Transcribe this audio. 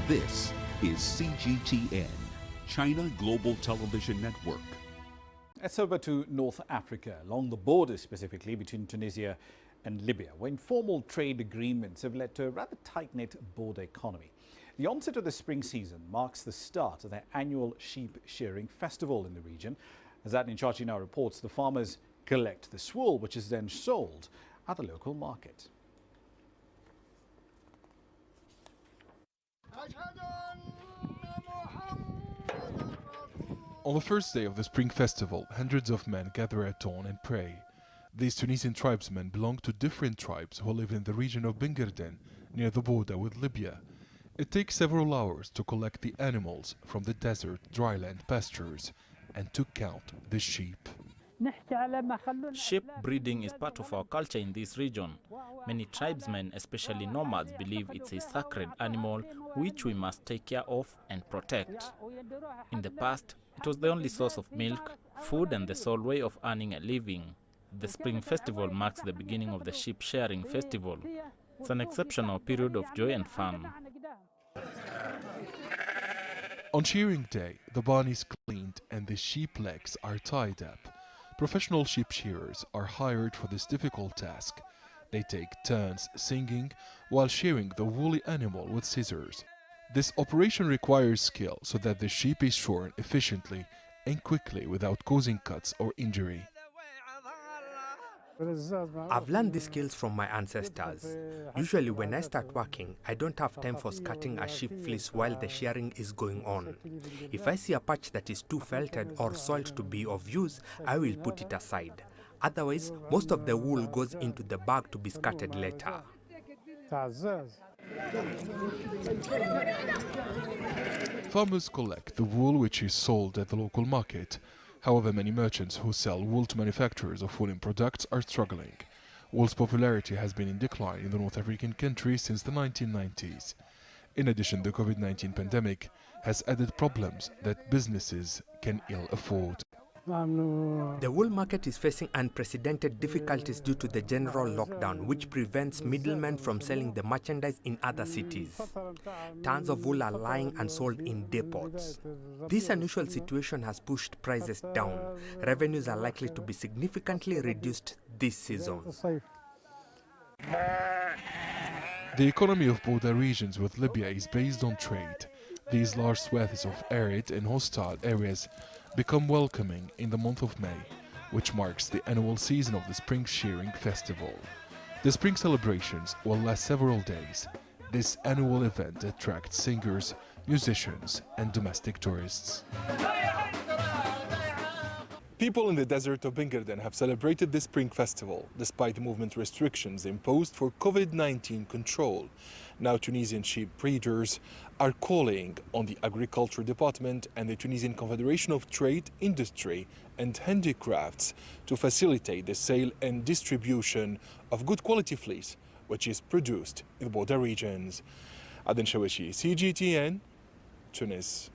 This is CGTN, China Global Television Network. Let's over to North Africa, along the border specifically between Tunisia and Libya, where informal trade agreements have led to a rather tight-knit border economy. The onset of the spring season marks the start of their annual sheep shearing festival in the region. As Adnan Chachi now reports, the farmers collect the wool, which is then sold at the local market. On the first day of the Spring Festival, hundreds of men gather at dawn and pray. These Tunisian tribesmen belong to different tribes who live in the region of Bingerden, near the border with Libya. It takes several hours to collect the animals from the desert dryland pastures and to count the sheep. Sheep breeding is part of our culture in this region. Many tribesmen, especially nomads, believe it's a sacred animal which we must take care of and protect. In the past, it was the only source of milk, food and the sole way of earning a living. The Spring Festival marks the beginning of the Sheep Shearing Festival. It's an exceptional period of joy and fun. On shearing day, the barn is cleaned and the sheep legs are tied up. Professional sheep shearers are hired for this difficult task. They take turns singing while shearing the woolly animal with scissors. This operation requires skill so that the sheep is shorn efficiently and quickly without causing cuts or injury. I've learned these skills from my ancestors. Usually when I start working, I don't have time for cutting a sheep fleece while the shearing is going on. If I see a patch that is too felted or soiled to be of use, I will put it aside. Otherwise, most of the wool goes into the bag to be scattered later. Farmers collect the wool which is sold at the local market. However, many merchants who sell wool to manufacturers of woolen products are struggling. Wool's popularity has been in decline in the North African countries since the 1990s. In addition, the COVID-19 pandemic has added problems that businesses can ill afford. The wool market is facing unprecedented difficulties due to the general lockdown, which prevents middlemen from selling the merchandise in other cities. Tons of wool are lying unsold in depots. This unusual situation has pushed prices down. Revenues are likely to be significantly reduced this season. The economy of border regions with Libya is based on trade. These large swaths of arid and hostile areas become welcoming in the month of May, which marks the annual season of the Spring Shearing Festival. The spring celebrations will last several days. This annual event attracts singers, musicians and domestic tourists. People in the desert of Bingerden have celebrated the Spring Festival despite movement restrictions imposed for COVID-19 control. Now Tunisian sheep breeders are calling on the Agriculture Department and the Tunisian Confederation of Trade, Industry and Handicrafts to facilitate the sale and distribution of good quality fleece, which is produced in the border regions. Adnan Chachi, CGTN, Tunis.